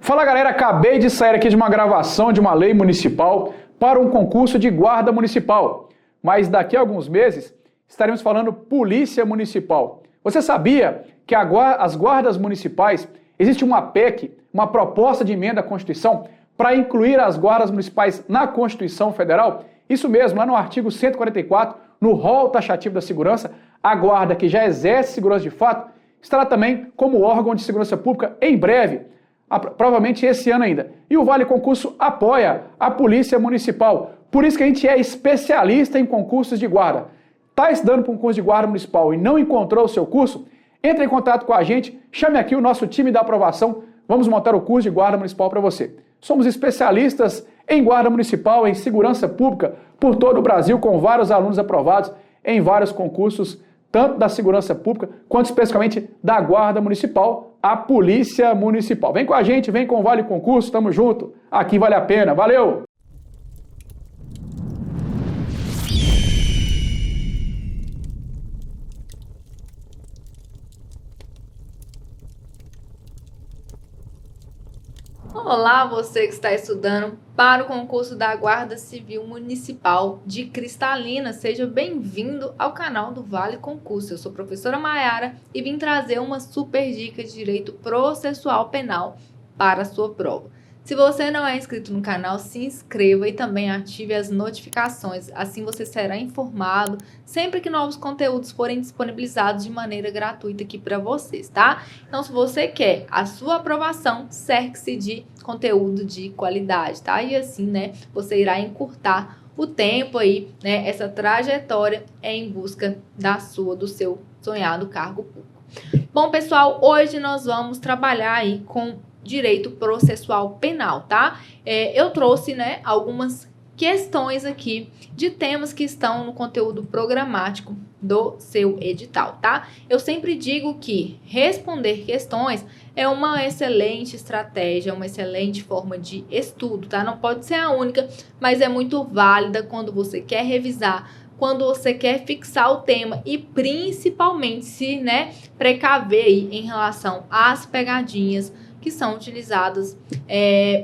Fala galera, acabei de sair aqui de uma gravação de uma lei municipal para um concurso de guarda municipal. Mas daqui a alguns meses estaremos falando polícia municipal. Você sabia que as guardas municipais, existe uma PEC, uma proposta de emenda à Constituição, para incluir as guardas municipais na Constituição Federal? Isso mesmo, lá no artigo 144, no rol taxativo da segurança, a guarda que já exerce segurança de fato estará também como órgão de segurança pública em breve, provavelmente esse ano ainda. E o Vale Concurso apoia a Polícia Municipal. Por isso que a gente é especialista em concursos de guarda. Está estudando para um curso de guarda municipal e não encontrou o seu curso? Entre em contato com a gente, chame aqui o nosso time da aprovação, vamos montar o curso de guarda municipal para você. Somos especialistas em guarda municipal, em segurança pública por todo o Brasil, com vários alunos aprovados em vários concursos, tanto da segurança pública, quanto especificamente da guarda municipal, a Polícia Municipal. Vem com a gente, vem com o Vale Concurso, tamo junto, aqui vale a pena, valeu! Olá, você que está estudando para o concurso da Guarda Civil Municipal de Cristalina. Seja bem-vindo ao canal do Vale Concurso. Eu sou a professora Maiara e vim trazer uma super dica de direito processual penal para a sua prova. Se você não é inscrito no canal, se inscreva e também ative as notificações. Assim você será informado sempre que novos conteúdos forem disponibilizados de maneira gratuita aqui para vocês, tá? Então, se você quer a sua aprovação, cerque-se de conteúdo de qualidade, tá? E assim, né, você irá encurtar o tempo aí, né, essa trajetória em busca do seu sonhado cargo público. Bom, pessoal, hoje nós vamos trabalhar aí com direito processual penal, tá? Eu trouxe, né, algumas questões aqui de temas que estão no conteúdo programático do seu edital, tá? Eu sempre digo que responder questões é uma excelente estratégia, uma excelente forma de estudo, tá? Não pode ser a única, mas é muito válida quando você quer revisar, quando você quer fixar o tema e principalmente se, né, precaver aí em relação às pegadinhas que são utilizadas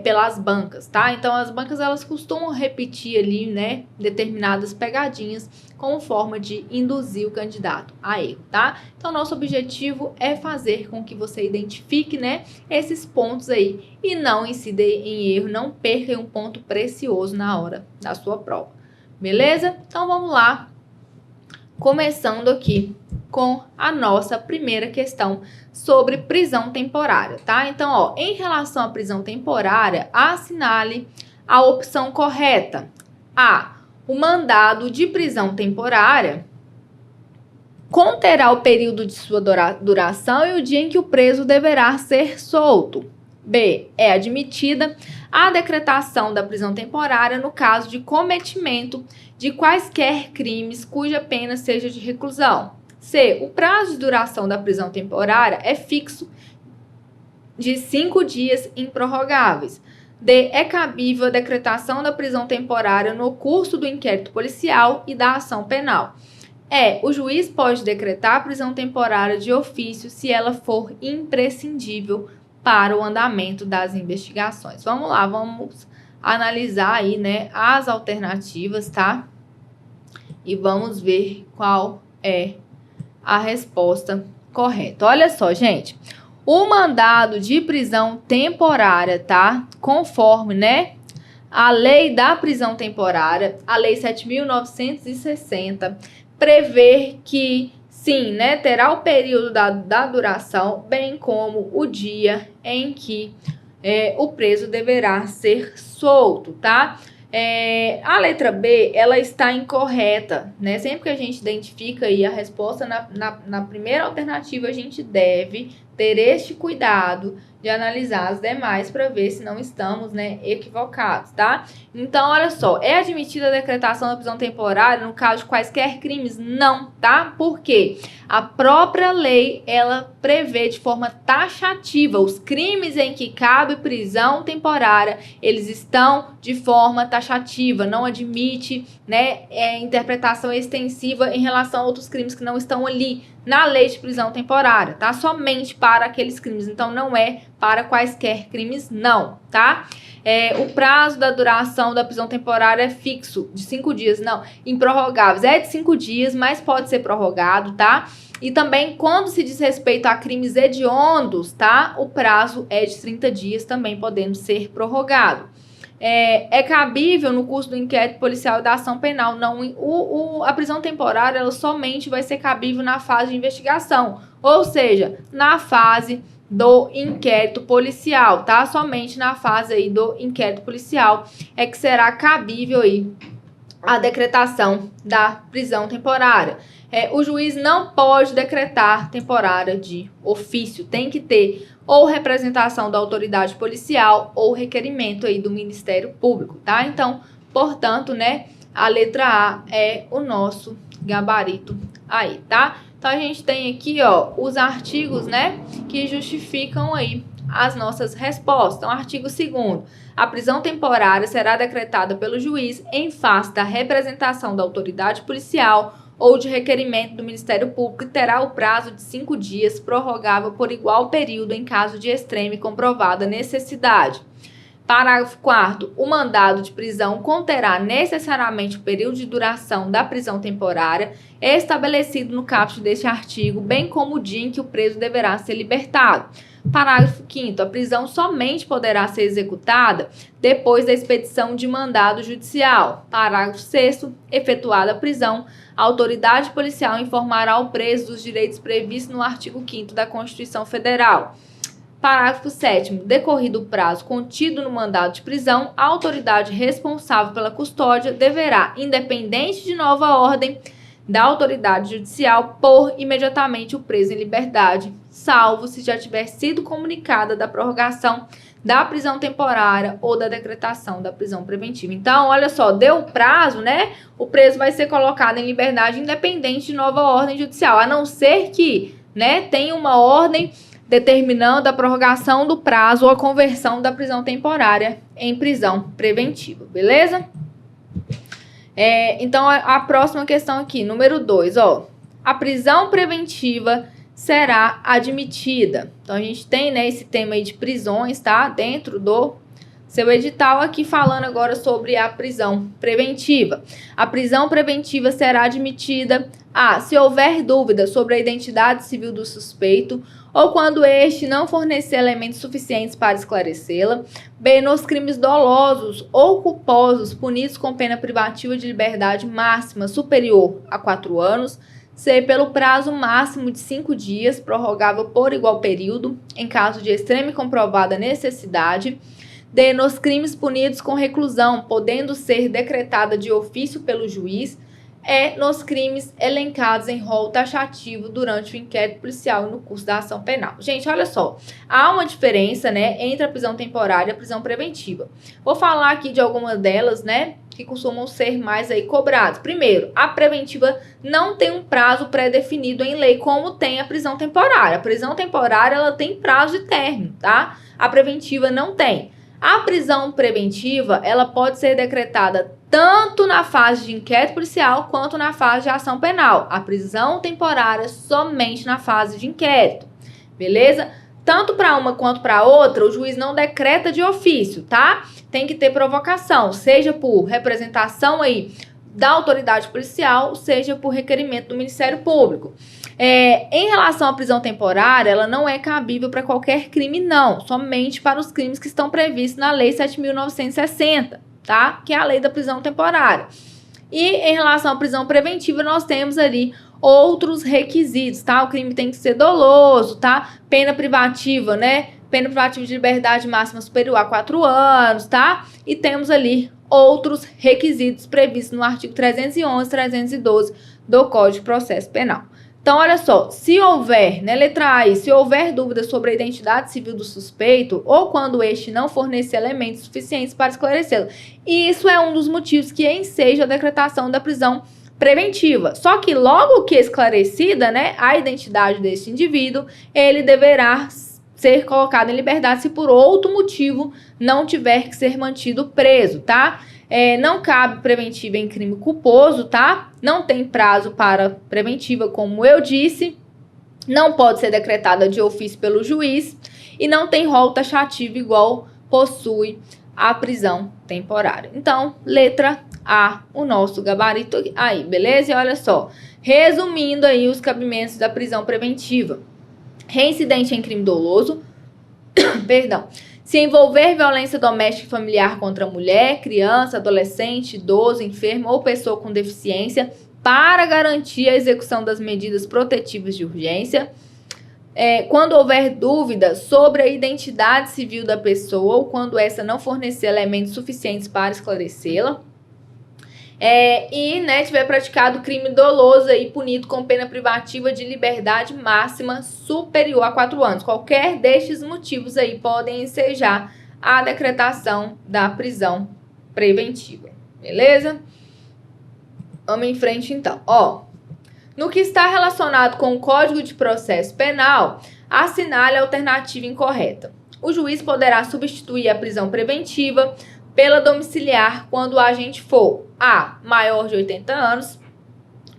pelas bancas, tá? Então, as bancas, elas costumam repetir ali, né, determinadas pegadinhas como forma de induzir o candidato a erro, tá? Então, nosso objetivo é fazer com que você identifique, né, esses pontos aí e não incida em erro, não perca um ponto precioso na hora da sua prova, beleza? Então, vamos lá, começando aqui com a nossa primeira questão sobre prisão temporária, tá? Então, ó, em relação à prisão temporária, assinale a opção correta. A. O mandado de prisão temporária conterá o período de sua duração e o dia em que o preso deverá ser solto. B. É admitida a decretação da prisão temporária no caso de cometimento de quaisquer crimes cuja pena seja de reclusão. C. O prazo de duração da prisão temporária é fixo de 5 dias improrrogáveis. D. É cabível a decretação da prisão temporária no curso do inquérito policial e da ação penal. E. O juiz pode decretar a prisão temporária de ofício se ela for imprescindível para o andamento das investigações. Vamos lá, vamos analisar aí, né, as alternativas, tá? E vamos ver qual é a resposta correta. Olha só, gente, o mandado de prisão temporária, tá? Conforme, né, a lei da prisão temporária, a lei 7.960, prevê que, sim, né, terá o período da duração, bem como o dia em que o preso deverá ser solto, tá? A letra B, ela está incorreta, né? Sempre que a gente identifica aí a resposta na primeira alternativa, a gente deve ter este cuidado de analisar as demais para ver se não estamos, né, equivocados, tá? Então, olha só, é admitida a decretação da prisão temporária no caso de quaisquer crimes? Não, tá? Por quê? A própria lei, ela prevê de forma taxativa os crimes em que cabe prisão temporária, eles estão de forma taxativa, não admite, né, interpretação extensiva em relação a outros crimes que não estão ali, na lei de prisão temporária, tá? Somente para aqueles crimes, então não é para quaisquer crimes, não, tá? O prazo da duração da prisão temporária é fixo, de 5 dias, não, improrrogáveis, é de 5 dias, mas pode ser prorrogado, tá? E também, quando se diz respeito a crimes hediondos, tá? O prazo é de 30 dias, também podendo ser prorrogado. É cabível no curso do inquérito policial e da ação penal. Não, a prisão temporária ela somente vai ser cabível na fase de investigação, ou seja, na fase do inquérito policial, tá? Somente na fase aí do inquérito policial é que será cabível aí a decretação da prisão temporária. O juiz não pode decretar temporária de ofício, tem que ter ou representação da autoridade policial ou requerimento aí do Ministério Público, tá? Então, portanto, né, a letra A é o nosso gabarito aí, tá? Então, a gente tem aqui, ó, os artigos, né, que justificam aí as nossas respostas. Então, artigo 2º, a prisão temporária será decretada pelo juiz em face da representação da autoridade policial ou de requerimento do Ministério Público e terá o prazo de 5 dias, prorrogável por igual período em caso de extrema e comprovada necessidade. Parágrafo 4º. O mandado de prisão conterá necessariamente o período de duração da prisão temporária estabelecido no caput deste artigo, bem como o dia em que o preso deverá ser libertado. Parágrafo 5º. A prisão somente poderá ser executada depois da expedição de mandado judicial. Parágrafo 6º. Efetuada a prisão, a autoridade policial informará o preso dos direitos previstos no artigo 5º da Constituição Federal. Parágrafo 7º. Decorrido o prazo contido no mandado de prisão, a autoridade responsável pela custódia deverá, independente de nova ordem da autoridade judicial, pôr imediatamente o preso em liberdade, salvo se já tiver sido comunicada da prorrogação da prisão temporária ou da decretação da prisão preventiva. Então, olha só, deu o prazo, né? O preso vai ser colocado em liberdade independente de nova ordem judicial, a não ser que, né, tenha uma ordem determinando a prorrogação do prazo ou a conversão da prisão temporária em prisão preventiva, beleza? Então, a próxima questão aqui, número 2, ó. A prisão preventiva será admitida. Então, a gente tem, né, esse tema aí de prisões, tá? Dentro do seu edital aqui falando agora sobre a prisão preventiva. A prisão preventiva será admitida se houver dúvida sobre a identidade civil do suspeito ou quando este não fornecer elementos suficientes para esclarecê-la. B, nos crimes dolosos ou culposos punidos com pena privativa de liberdade máxima superior a 4 anos. C, pelo prazo máximo de 5 dias, prorrogável por igual período, em caso de extrema e comprovada necessidade. D, nos crimes punidos com reclusão, podendo ser decretada de ofício pelo juiz. E, nos crimes elencados em rol taxativo durante o inquérito policial e no curso da ação penal. Gente, olha só, há uma diferença, né, entre a prisão temporária e a prisão preventiva. Vou falar aqui de algumas delas, né, que costumam ser mais aí cobradas. Primeiro, a preventiva não tem um prazo pré-definido em lei, como tem a prisão temporária. A prisão temporária, ela tem prazo de término, tá? A preventiva não tem. A prisão preventiva, ela pode ser decretada tanto na fase de inquérito policial quanto na fase de ação penal. A prisão temporária somente na fase de inquérito, beleza? Tanto para uma quanto para outra, o juiz não decreta de ofício, tá? Tem que ter provocação, seja por representação aí da autoridade policial, seja por requerimento do Ministério Público. Em relação à prisão temporária, ela não é cabível para qualquer crime, não. Somente para os crimes que estão previstos na Lei 7.960, tá? Que é a lei da prisão temporária. E em relação à prisão preventiva, nós temos ali outros requisitos, tá? O crime tem que ser doloso, tá? Pena privativa, né? Pena privativa de liberdade máxima superior a 4 anos, tá? E temos ali outros requisitos previstos no artigo 311 e 312 do Código de Processo Penal. Então, olha só, se houver, né, letra A aí, se houver dúvida sobre a identidade civil do suspeito ou quando este não fornecer elementos suficientes para esclarecê-lo, isso é um dos motivos que enseja a decretação da prisão preventiva. Só que logo que esclarecida, né, a identidade desse indivíduo, ele deverá ser colocado em liberdade se por outro motivo não tiver que ser mantido preso, tá? Não cabe preventiva em crime culposo, tá? Não tem prazo para preventiva, como eu disse. não pode ser decretada de ofício pelo juiz e não tem rol taxativo igual possui a prisão temporária. Então, letra A, o nosso gabarito aí, beleza? E olha só, resumindo aí os cabimentos da prisão preventiva. Reincidente em crime doloso, perdão, se envolver violência doméstica e familiar contra mulher, criança, adolescente, idoso, enfermo ou pessoa com deficiência, para garantir a execução das medidas protetivas de urgência. Quando houver dúvida sobre a identidade civil da pessoa ou quando essa não fornecer elementos suficientes para esclarecê-la. Tiver praticado crime doloso e punido com pena privativa de liberdade máxima superior a 4 anos. Qualquer destes motivos aí podem ensejar a decretação da prisão preventiva. Beleza? Vamos em frente então. No que está relacionado com o Código de Processo Penal, assinale a alternativa incorreta. O juiz poderá substituir a prisão preventiva pela domiciliar quando o agente for A, maior de 80 anos,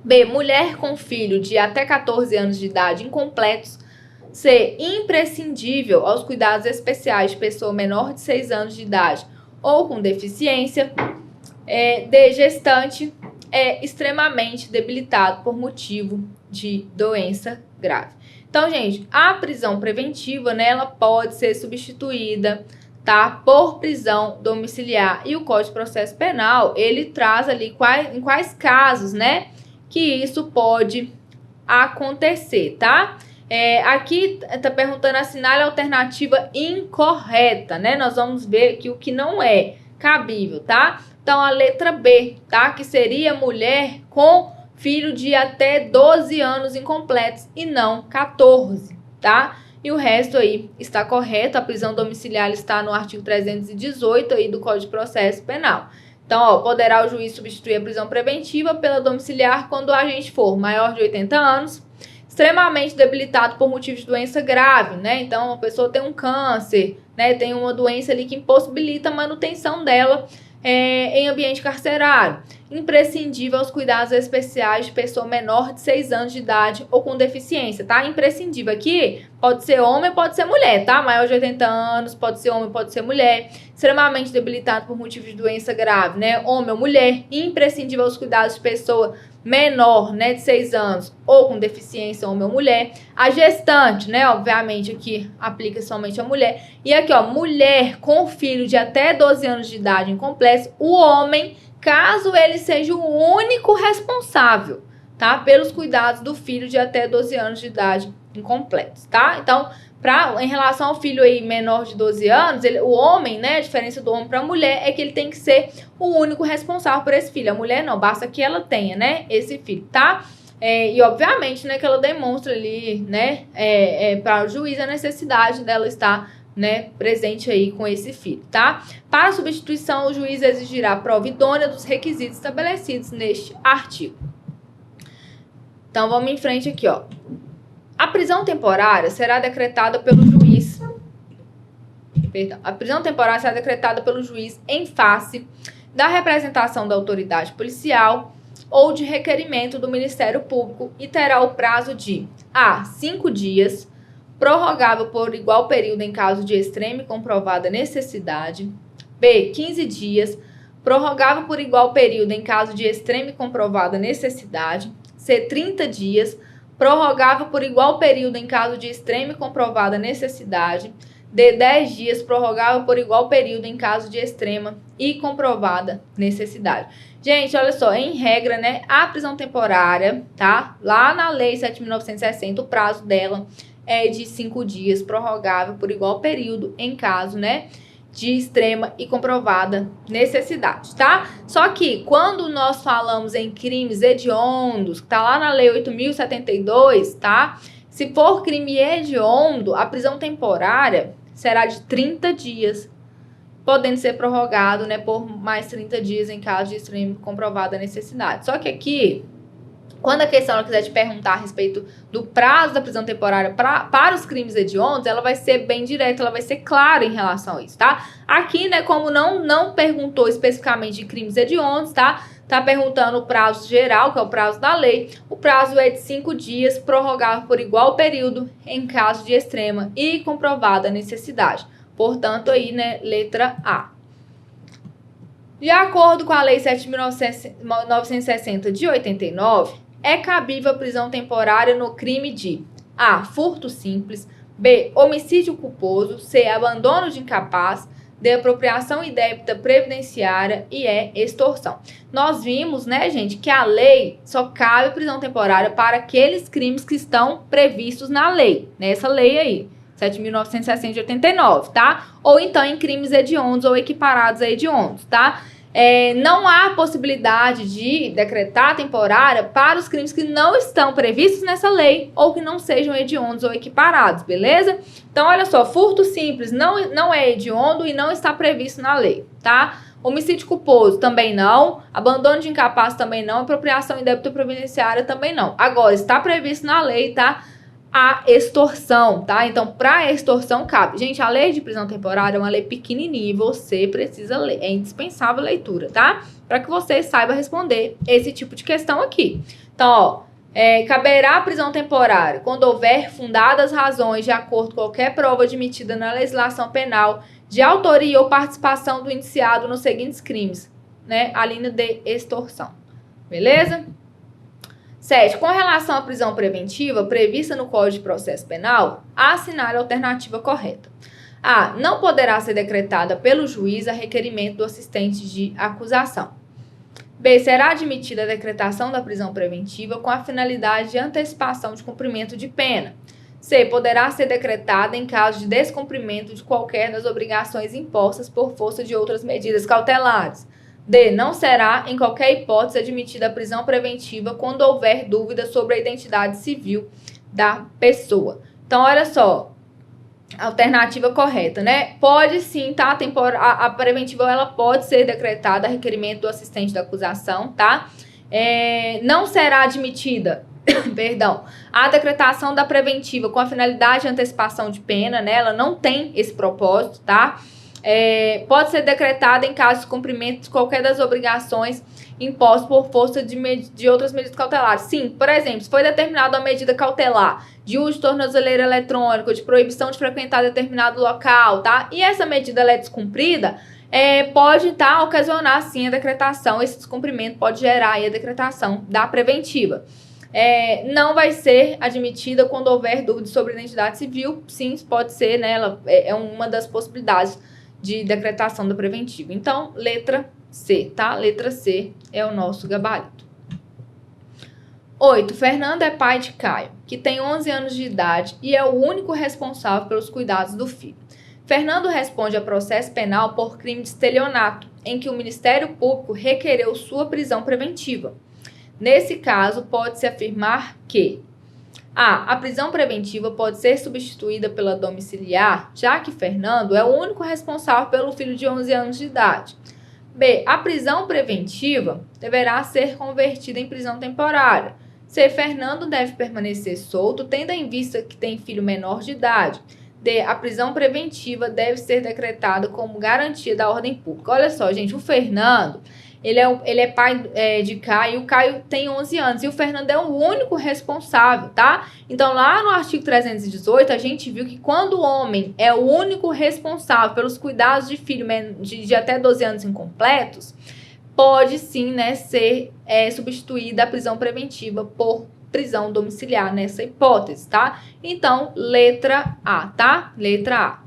B, mulher com filho de até 14 anos de idade incompletos, C, imprescindível aos cuidados especiais de pessoa menor de 6 anos de idade ou com deficiência, D, gestante, extremamente debilitado por motivo de doença grave. Então, gente, a prisão preventiva, né, ela pode ser substituída, tá, por prisão domiciliar. E o Código de Processo Penal, ele traz ali em quais casos, né, que isso pode acontecer, tá? Aqui tá perguntando assinale a alternativa incorreta, né? Nós vamos ver aqui o que não é cabível, tá? Então, a letra B, tá? Que seria mulher com filho de até 12 anos incompletos e não 14, tá? E o resto aí está correto. A prisão domiciliar está no artigo 318 aí do Código de Processo Penal. Então, poderá o juiz substituir a prisão preventiva pela domiciliar quando o agente for maior de 80 anos, extremamente debilitado por motivo de doença grave, né? Então, a pessoa tem um câncer, né? Tem uma doença ali que impossibilita a manutenção dela em ambiente carcerário. Imprescindível aos cuidados especiais de pessoa menor de 6 anos de idade ou com deficiência, tá? Imprescindível aqui pode ser homem, pode ser mulher, tá? Maior de 80 anos, pode ser homem, pode ser mulher. Extremamente debilitado por motivo de doença grave, né? Homem ou mulher. Imprescindível aos cuidados de pessoa menor, né, de 6 anos ou com deficiência, homem ou mulher. A gestante, né, obviamente aqui aplica somente a mulher. E aqui, ó, mulher com filho de até 12 anos de idade incompleto, o homem, caso ele seja o único responsável, tá, pelos cuidados do filho de até 12 anos de idade incompletos, tá? Então, em relação ao filho aí menor de 12 anos, o homem, né, a diferença do homem para a mulher é que ele tem que ser o único responsável por esse filho. A mulher não, basta que ela tenha, né, esse filho, tá? E obviamente, né, que ela demonstra ali, né, para o juiz a necessidade dela estar, né, presente aí com esse filho, tá? Para a substituição, o juiz exigirá prova idônea dos requisitos estabelecidos neste artigo. Então, vamos em frente aqui, ó. A prisão temporária será decretada pelo juiz. A prisão temporária será decretada pelo juiz em face da representação da autoridade policial ou de requerimento do Ministério Público e terá o prazo de A, 5 dias, prorrogável por igual período em caso de extrema e comprovada necessidade. B, 15 dias, prorrogável por igual período em caso de extrema e comprovada necessidade. C, 30 dias, prorrogável por igual período em caso de extrema e comprovada necessidade. D, 10 dias, prorrogável por igual período em caso de extrema e comprovada necessidade. Gente, olha só, em regra, né, a prisão temporária, tá? Lá na Lei 7.960, o prazo dela é de 5 dias, prorrogável por igual período em caso, né, de extrema e comprovada necessidade, tá? Só que quando nós falamos em crimes hediondos, que tá lá na Lei 8.072, tá? Se for crime hediondo, a prisão temporária será de 30 dias, podendo ser prorrogado, né, por mais 30 dias em caso de extrema e comprovada necessidade. Só que aqui Quando a questão ela quiser te perguntar a respeito do prazo da prisão temporária para os crimes hediondos, ela vai ser bem direta, ela vai ser clara em relação a isso, tá? Aqui, né, como não perguntou especificamente de crimes hediondos, tá? Tá perguntando o prazo geral, que é o prazo da lei. O prazo é de 5 dias, prorrogável por igual período, em caso de extrema e comprovada necessidade. Portanto, aí, né, letra A. De acordo com a Lei 7.960 de 89, é cabível a prisão temporária no crime de A. Furto simples, B. Homicídio culposo, C. Abandono de incapaz, D. Apropriação indébita previdenciária e E. Extorsão. Nós vimos, né, gente, que a lei só cabe prisão temporária para aqueles crimes que estão previstos na lei, nessa lei aí. 7.960 de 89, tá? Ou então em crimes hediondos ou equiparados a hediondos, tá? Não há possibilidade de decretar temporária para os crimes que não estão previstos nessa lei ou que não sejam hediondos ou equiparados, beleza? Então, olha só, furto simples não é hediondo e não está previsto na lei, tá? Homicídio culposo também não, abandono de incapaz também não, apropriação indébita previdenciária também não. Agora, está previsto na lei, tá? A extorsão, tá? Então, para extorsão cabe. Gente, a lei de prisão temporária é uma lei pequenininha e você precisa ler. É indispensável a leitura, tá? Para que você saiba responder esse tipo de questão aqui. Então, ó, caberá a prisão temporária quando houver fundadas razões de acordo com qualquer prova admitida na legislação penal de autoria ou participação do indiciado nos seguintes crimes, né? A linha de extorsão. Beleza? 7. Com relação à prisão preventiva prevista no Código de Processo Penal, assinale a alternativa correta. A. Não poderá ser decretada pelo juiz a requerimento do assistente de acusação. B. Será admitida a decretação da prisão preventiva com a finalidade de antecipação de cumprimento de pena. C. Poderá ser decretada em caso de descumprimento de qualquer das obrigações impostas por força de outras medidas cautelares. D. Não será, em qualquer hipótese, admitida a prisão preventiva quando houver dúvida sobre a identidade civil da pessoa. Então, olha só, alternativa correta, né? Pode sim, tá? A preventiva, ela pode ser decretada a requerimento do assistente da acusação, tá? Não será admitida, perdão, a decretação da preventiva com a finalidade de antecipação de pena, né? Ela não tem esse propósito, tá? Pode ser decretada em caso de cumprimento de qualquer das obrigações impostas por força de outras medidas cautelares. Sim, por exemplo, se foi determinada uma medida cautelar de uso de tornozeleira eletrônica, de proibição de frequentar determinado local, tá? E essa medida ela é descumprida, pode ocasionar, sim, a decretação. Esse descumprimento pode gerar aí a decretação da preventiva. Não vai ser admitida quando houver dúvida sobre a identidade civil. Sim, pode ser, né? Ela é uma das possibilidades de decretação da preventiva. Então, letra C, tá? Letra C é o nosso gabarito. 8. Fernando é pai de Caio, que tem 11 anos de idade e é o único responsável pelos cuidados do filho. Fernando responde a processo penal por crime de estelionato, em que o Ministério Público requereu sua prisão preventiva. Nesse caso, pode-se afirmar que a prisão preventiva pode ser substituída pela domiciliar, já que Fernando é o único responsável pelo filho de 11 anos de idade. B. A prisão preventiva deverá ser convertida em prisão temporária. C. Fernando deve permanecer solto, tendo em vista que tem filho menor de idade. D. A prisão preventiva deve ser decretada como garantia da ordem pública. Olha só, gente, o Fernando, ele é pai de Caio, o Caio tem 11 anos e o Fernando é o único responsável, tá? Então, lá no artigo 318, a gente viu que quando o homem é o único responsável pelos cuidados de filho de até 12 anos incompletos, pode sim, né, ser substituída a prisão preventiva por prisão domiciliar nessa hipótese, tá? Então, letra A, tá? Letra A.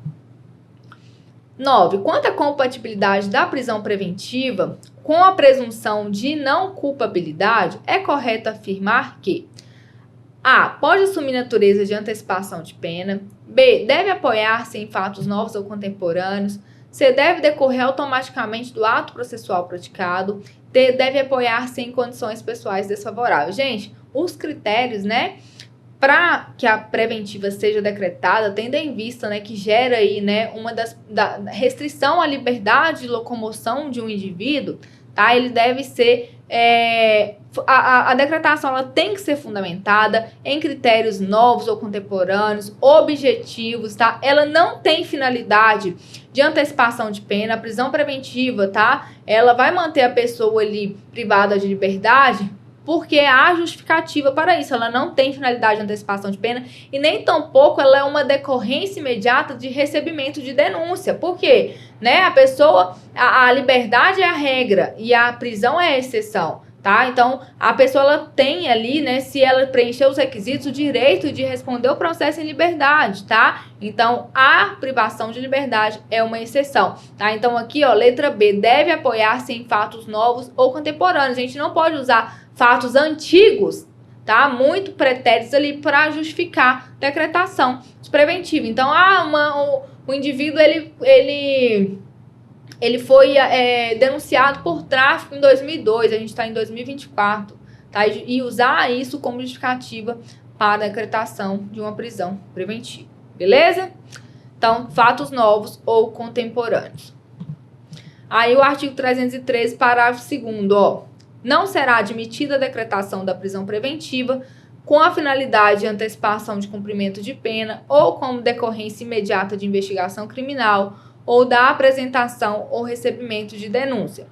9. Quanto à compatibilidade da prisão preventiva com a presunção de não culpabilidade, é correto afirmar que A. Pode assumir natureza de antecipação de pena. B. Deve apoiar-se em fatos novos ou contemporâneos. C. Deve decorrer automaticamente do ato processual praticado. D. Deve apoiar-se em condições pessoais desfavoráveis. Gente, os critérios, né, para que a preventiva seja decretada, tendo em vista, né, que gera aí, né, da restrição à liberdade de locomoção de um indivíduo, tá? Ele deve ser a decretação ela tem que ser fundamentada em critérios novos ou contemporâneos, objetivos, tá? Ela não tem finalidade de antecipação de pena, a prisão preventiva, tá? Ela vai manter a pessoa ali privada de liberdade porque há justificativa para isso. Ela não tem finalidade de antecipação de pena e nem tampouco ela é uma decorrência imediata de recebimento de denúncia. Por quê? Né? A pessoa, a liberdade é a regra e a prisão é a exceção, tá? Então, a pessoa ela tem ali, né, se ela preencher os requisitos, o direito de responder o processo em liberdade, tá? Então, a privação de liberdade é uma exceção, tá? Então, aqui, ó, letra B, deve apoiar-se em fatos novos ou contemporâneos. A gente não pode usar fatos antigos, tá? Muito pretéritos ali para justificar decretação de preventiva. Então, o indivíduo, ele foi denunciado por tráfico em 2002, a gente está em 2024, tá? E usar isso como justificativa para a decretação de uma prisão preventiva, beleza? Então, fatos novos ou contemporâneos. Aí o artigo 313, parágrafo 2º, ó. Não será admitida a decretação da prisão preventiva com a finalidade de antecipação de cumprimento de pena ou como decorrência imediata de investigação criminal ou da apresentação ou recebimento de denúncia.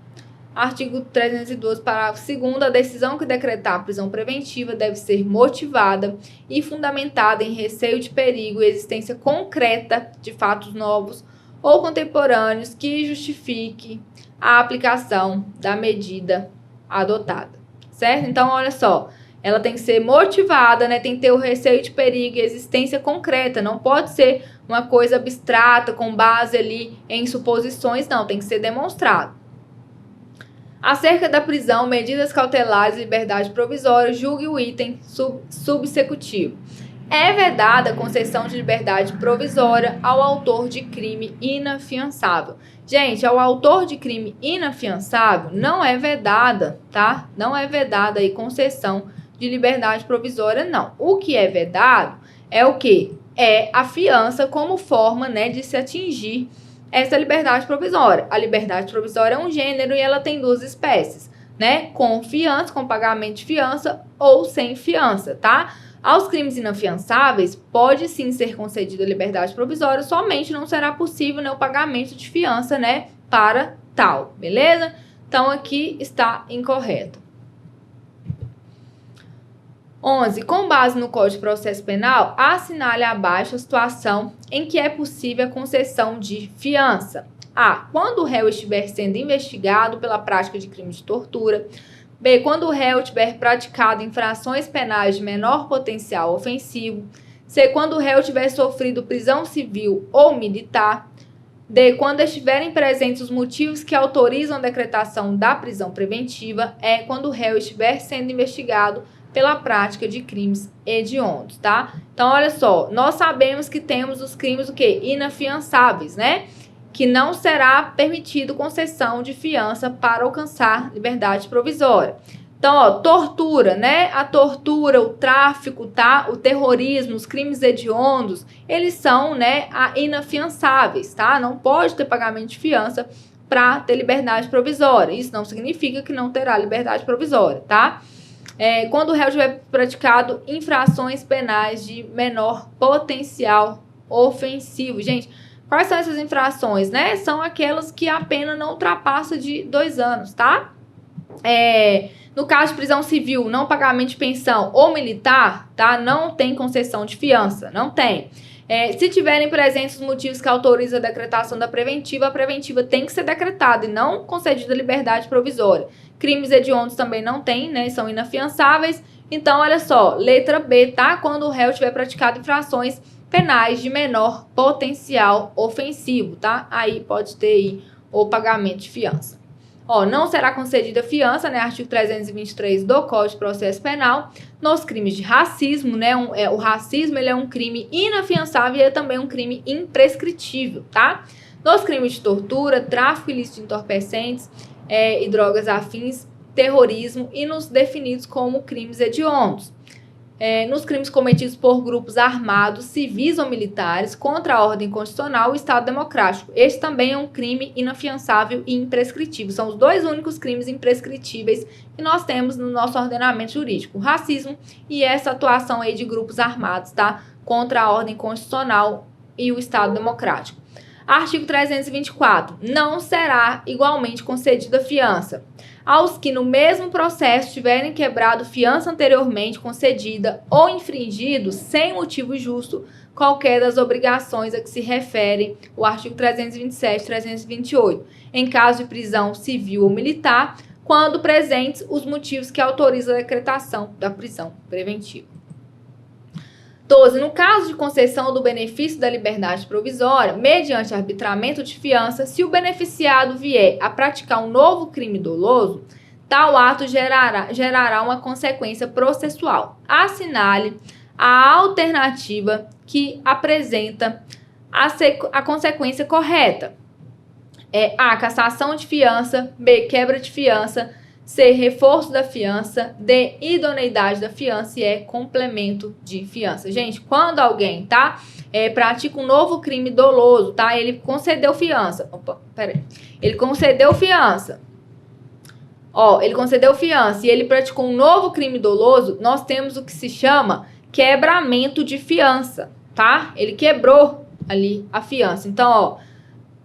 Artigo 312, parágrafo 2º, a decisão que decretar a prisão preventiva deve ser motivada e fundamentada em receio de perigo e existência concreta de fatos novos ou contemporâneos que justifique a aplicação da medida adotada, certo? Então, olha só, ela tem que ser motivada, né? Tem que ter o receio de perigo e existência concreta, não pode ser uma coisa abstrata, com base ali em suposições, não, tem que ser demonstrado. Acerca da prisão, medidas cautelares e liberdade provisória, julgue o item subsecutivo. É vedada a concessão de liberdade provisória ao autor de crime inafiançável. Gente, ao autor de crime inafiançável não é vedada, tá? Não é vedada aí concessão de liberdade provisória, não. O que é vedado é o quê? É a fiança como forma, né, de se atingir essa liberdade provisória. A liberdade provisória é um gênero e ela tem duas espécies, né? Com fiança, com pagamento de fiança ou sem fiança, tá? Aos crimes inafiançáveis, pode sim ser concedida liberdade provisória, somente não será possível, né, o pagamento de fiança, né, para tal, beleza? Então, aqui está incorreto. 11. Com base no Código de Processo Penal, assinale abaixo a situação em que é possível a concessão de fiança. A. Quando o réu estiver sendo investigado pela prática de crime de tortura. B. Quando o réu tiver praticado infrações penais de menor potencial ofensivo. C. Quando o réu tiver sofrido prisão civil ou militar. D. Quando estiverem presentes os motivos que autorizam a decretação da prisão preventiva. E. Quando o réu estiver sendo investigado pela prática de crimes hediondos, tá? Então, olha só, nós sabemos que temos os crimes o quê? Inafiançáveis, né? Que não será permitido concessão de fiança para alcançar liberdade provisória. Então, ó, tortura, né? A tortura, o tráfico, tá? O terrorismo, os crimes hediondos, eles são, né, inafiançáveis, tá? Não pode ter pagamento de fiança para ter liberdade provisória. Isso não significa que não terá liberdade provisória, tá? Quando o réu tiver praticado infrações penais de menor potencial ofensivo. Gente, quais são essas infrações, né? São aquelas que a pena não ultrapassa de 2 anos, tá? No caso de prisão civil, não pagamento de pensão ou militar, tá? Não tem concessão de fiança, não tem. Se tiverem presentes os motivos que autorizam a decretação da preventiva, a preventiva tem que ser decretada e não concedida liberdade provisória. Crimes hediondos também não tem, né? São inafiançáveis. Então, olha só, letra B, tá? Quando o réu tiver praticado infrações penais de menor potencial ofensivo, tá? Aí pode ter aí o pagamento de fiança. Ó, não será concedida fiança, né? Artigo 323 do Código de Processo Penal, nos crimes de racismo, né? O racismo, ele é um crime inafiançável e é também um crime imprescritível, tá? Nos crimes de tortura, tráfico ilícito de entorpecentes e drogas afins, terrorismo e nos definidos como crimes hediondos. nos crimes cometidos por grupos armados, civis ou militares contra a ordem constitucional e o Estado democrático. Este também é um crime inafiançável e imprescritível. São os dois únicos crimes imprescritíveis que nós temos no nosso ordenamento jurídico. O racismo e essa atuação aí de grupos armados, tá? Contra a ordem constitucional e o Estado democrático. Artigo 324. Não será igualmente concedida fiança aos que no mesmo processo tiverem quebrado fiança anteriormente concedida ou infringido sem motivo justo qualquer das obrigações a que se refere o artigo 327 e 328, em caso de prisão civil ou militar, quando presentes os motivos que autorizam a decretação da prisão preventiva. 12. No caso de concessão do benefício da liberdade provisória, mediante arbitramento de fiança, se o beneficiado vier a praticar um novo crime doloso, tal ato gerará uma consequência processual. Assinale a alternativa que apresenta a consequência correta. A. Cassação de fiança. B. Quebra de fiança. C. Reforço da fiança. D. Idoneidade da fiança. E complemento de fiança. Gente, quando alguém, tá? Pratica um novo crime doloso, tá? Ele concedeu fiança. Opa, peraí. Ele concedeu fiança. Ele concedeu fiança e ele praticou um novo crime doloso, nós temos o que se chama quebramento de fiança, tá? Ele quebrou ali a fiança. Então,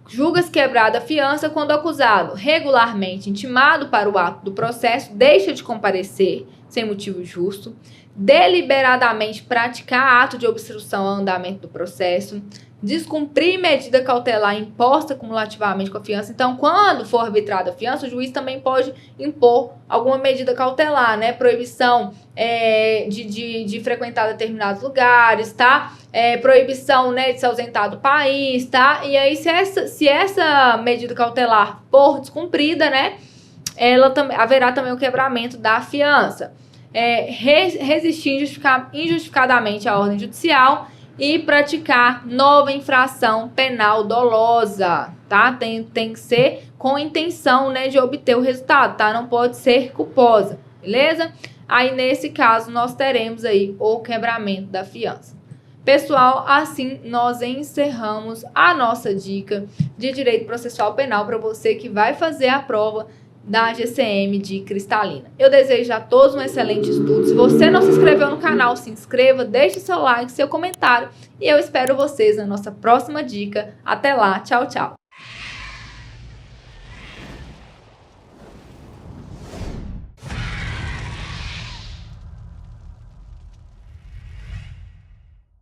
julga-se quebrada a fiança quando o acusado, regularmente intimado para o ato do processo, deixa de comparecer sem motivo justo, deliberadamente praticar ato de obstrução ao andamento do processo, descumprir medida cautelar imposta cumulativamente com a fiança. Então, quando for arbitrada a fiança, o juiz também pode impor alguma medida cautelar, né? Proibição de frequentar determinados lugares, tá? Proibição, né, de se ausentar do país, tá? E aí, se essa medida cautelar for descumprida, né, haverá também o quebramento da fiança. Resistir injustificadamente à ordem judicial e praticar nova infração penal dolosa, tá? Tem que ser com intenção, né, de obter o resultado, tá? Não pode ser culposa, beleza? Aí, nesse caso, nós teremos aí o quebramento da fiança. Pessoal, assim nós encerramos a nossa dica de Direito Processual Penal para você que vai fazer a prova da GCM de Cristalina. Eu desejo a todos um excelente estudo. Se você não se inscreveu no canal, se inscreva, deixe seu like, seu comentário e eu espero vocês na nossa próxima dica. Até lá, tchau, tchau!